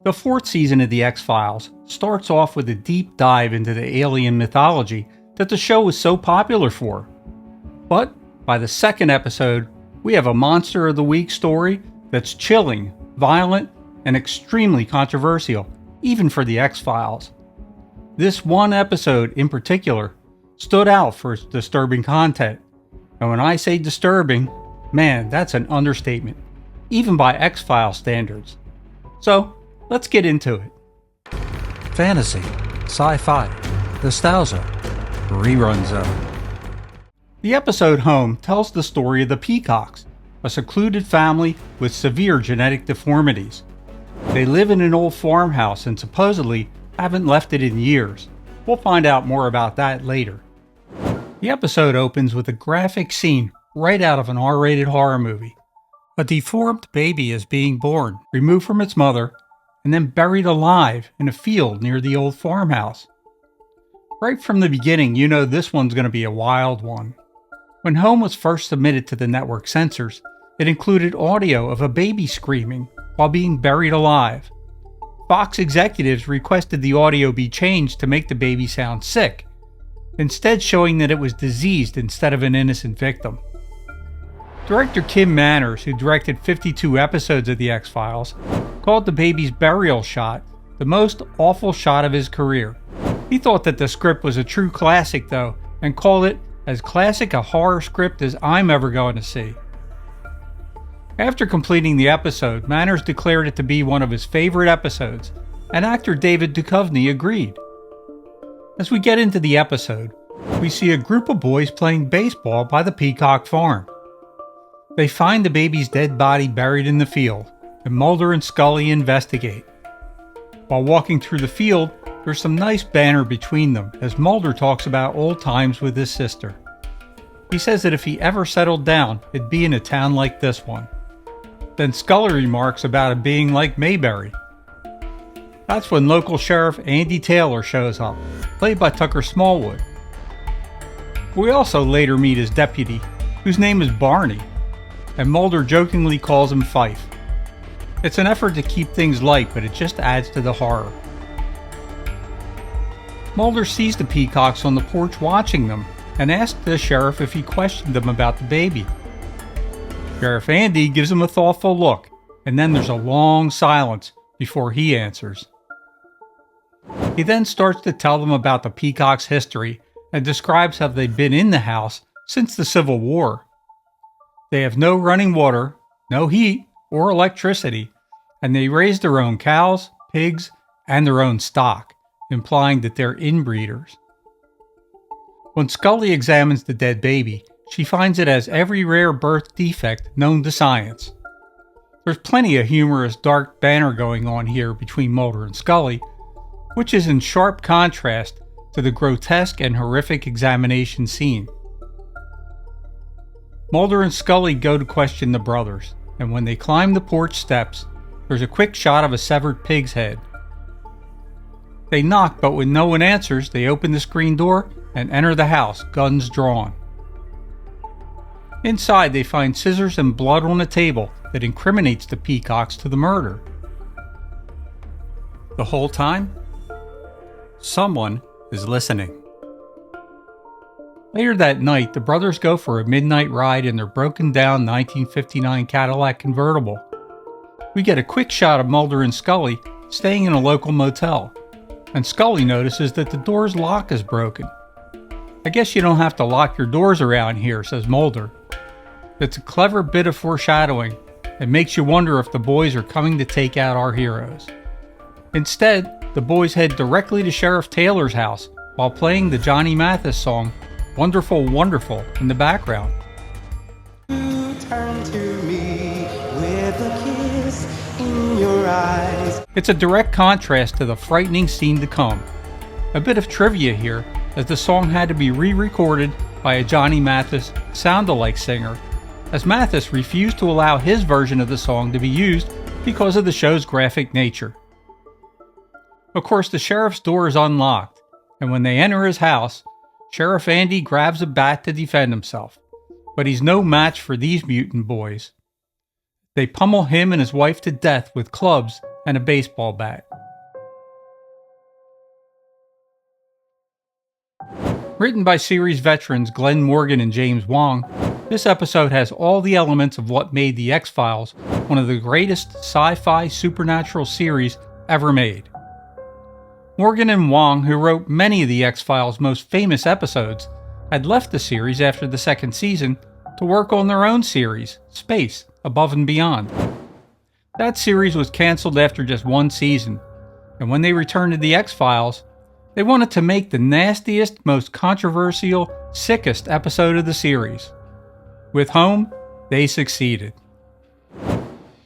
The fourth season of The X-Files starts off with a deep dive into the alien mythology that the show was so popular for. But by the second episode, we have a Monster of the Week story that's chilling, violent, and extremely controversial, even for The X-Files. This one episode in particular stood out for its disturbing content. And when I say disturbing, man, that's an understatement, even by X-Files standards. So, let's get into it. Fantasy, sci-fi, nostalgia, rerun zone. The episode Home tells the story of the Peacocks, a secluded family with severe genetic deformities. They live in an old farmhouse and supposedly haven't left it in years. We'll find out more about that later. The episode opens with a graphic scene right out of an R-rated horror movie. A deformed baby is being born, removed from its mother, and then buried alive in a field near the old farmhouse. Right from the beginning, you know this one's going to be a wild one. When Home was first submitted to the network censors, it included audio of a baby screaming while being buried alive. Fox executives requested the audio be changed to make the baby sound sick, instead showing that it was diseased instead of an innocent victim. Director Kim Manners, who directed 52 episodes of The X-Files, called the baby's burial shot the most awful shot of his career. He thought that the script was a true classic though, and called it as classic a horror script as I'm ever going to see. After completing the episode, Manners declared it to be one of his favorite episodes, and actor David Duchovny agreed. As we get into the episode, we see a group of boys playing baseball by the Peacock farm. They find the baby's dead body buried in the field, and Mulder and Scully investigate. While walking through the field, there's some nice banter between them as Mulder talks about old times with his sister. He says that if he ever settled down, it'd be in a town like this one. Then Scully remarks about it being like Mayberry. That's when local sheriff Andy Taylor shows up, played by Tucker Smallwood. We also later meet his deputy, whose name is Barney, and Mulder jokingly calls him Fife. It's an effort to keep things light, but it just adds to the horror. Mulder sees the Peacocks on the porch watching them, and asks the sheriff if he questioned them about the baby. Sheriff Andy gives him a thoughtful look, and then there's a long silence before he answers. He then starts to tell them about the Peacocks' history and describes how they've been in the house since the Civil War. They have no running water, no heat or electricity, and they raise their own cows, pigs, and their own stock, implying that they're inbreeders. When Scully examines the dead baby, she finds it has every rare birth defect known to science. There's plenty of humorous dark banter going on here between Mulder and Scully, which is in sharp contrast to the grotesque and horrific examination scene. Mulder and Scully go to question the brothers, and when they climb the porch steps, there's a quick shot of a severed pig's head. They knock, but when no one answers, they open the screen door and enter the house, guns drawn. Inside, they find scissors and blood on a table that incriminates the Peacocks to the murder. The whole time, someone is listening. Later that night, the brothers go for a midnight ride in their broken-down 1959 Cadillac convertible. We get a quick shot of Mulder and Scully staying in a local motel, and Scully notices that the door's lock is broken. "I guess you don't have to lock your doors around here," says Mulder. It's a clever bit of foreshadowing and makes you wonder if the boys are coming to take out our heroes. Instead, the boys head directly to Sheriff Taylor's house while playing the Johnny Mathis song "Wonderful, Wonderful" in the background. You turn to me with a kiss in your eyes. It's a direct contrast to the frightening scene to come. A bit of trivia here, as the song had to be re-recorded by a Johnny Mathis sound-alike singer, as Mathis refused to allow his version of the song to be used because of the show's graphic nature. Of course, the sheriff's door is unlocked, and when they enter his house, Sheriff Andy grabs a bat to defend himself, but he's no match for these mutant boys. They pummel him and his wife to death with clubs and a baseball bat. Written by series veterans Glenn Morgan and James Wong, this episode has all the elements of what made The X-Files one of the greatest sci-fi supernatural series ever made. Morgan and Wong, who wrote many of The X-Files' most famous episodes, had left the series after the second season to work on their own series, Space, Above and Beyond. That series was canceled after just one season, and when they returned to The X-Files, they wanted to make the nastiest, most controversial, sickest episode of the series. With Home, they succeeded.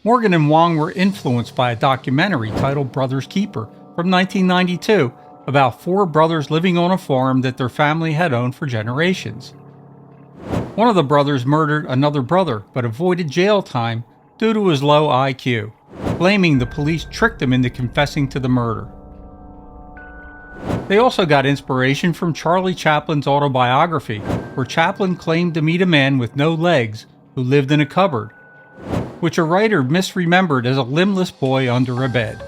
Morgan and Wong were influenced by a documentary titled Brother's Keeper from 1992 about four brothers living on a farm that their family had owned for generations. One of the brothers murdered another brother but avoided jail time due to his low IQ, blaming the police tricked him into confessing to the murder. They also got inspiration from Charlie Chaplin's autobiography, where Chaplin claimed to meet a man with no legs who lived in a cupboard, which a writer misremembered as a limbless boy under a bed.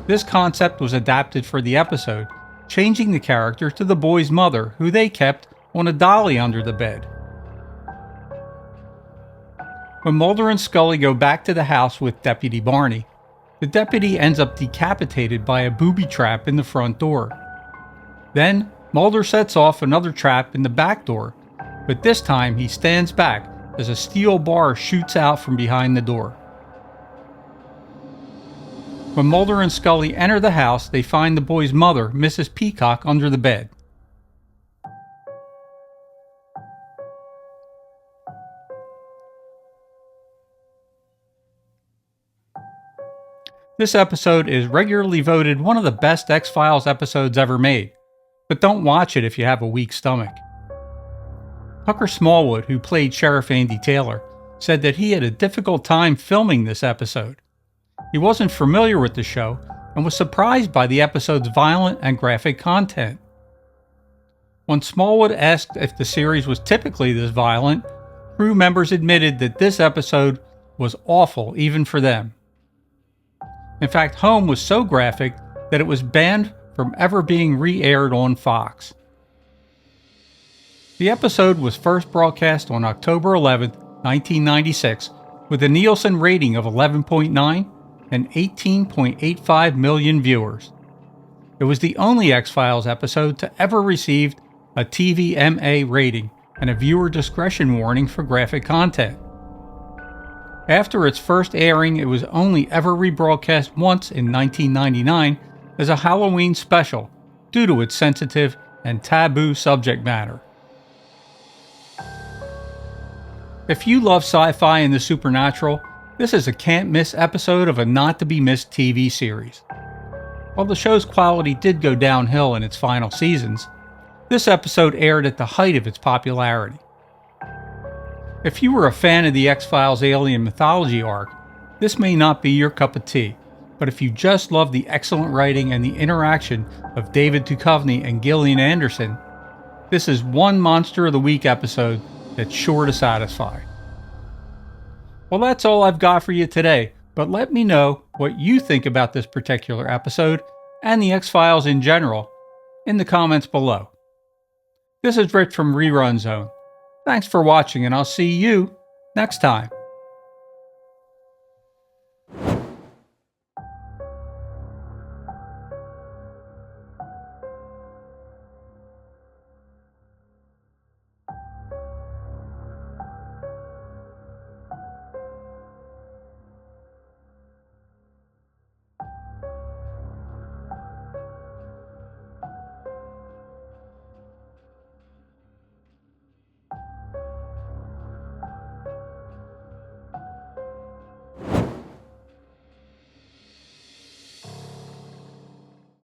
This concept was adapted for the episode, changing the character to the boy's mother, who they kept on a dolly under the bed. When Mulder and Scully go back to the house with Deputy Barney, the deputy ends up decapitated by a booby trap in the front door. Then, Mulder sets off another trap in the back door, but this time he stands back as a steel bar shoots out from behind the door. When Mulder and Scully enter the house, they find the boy's mother, Mrs. Peacock, under the bed. This episode is regularly voted one of the best X-Files episodes ever made, but don't watch it if you have a weak stomach. Tucker Smallwood, who played Sheriff Andy Taylor, said that he had a difficult time filming this episode. He wasn't familiar with the show and was surprised by the episode's violent and graphic content. When Smallwood asked if the series was typically this violent, crew members admitted that this episode was awful even for them. In fact, Home was so graphic that it was banned from ever being re-aired on Fox. The episode was first broadcast on October 11, 1996, with a Nielsen rating of 11.9 and 18.85 million viewers. It was the only X-Files episode to ever receive a TVMA rating and a viewer discretion warning for graphic content. After its first airing, it was only ever rebroadcast once in 1999 as a Halloween special due to its sensitive and taboo subject matter. If you love sci-fi and the supernatural, this is a can't-miss episode of a not-to-be-missed TV series. While the show's quality did go downhill in its final seasons, this episode aired at the height of its popularity. If you were a fan of the X-Files alien mythology arc, this may not be your cup of tea, but if you just love the excellent writing and the interaction of David Duchovny and Gillian Anderson, this is one Monster of the Week episode that's sure to satisfy. Well, that's all I've got for you today, but let me know what you think about this particular episode and the X-Files in general in the comments below. This is Rich from Rerun Zone. Thanks for watching, and I'll see you next time.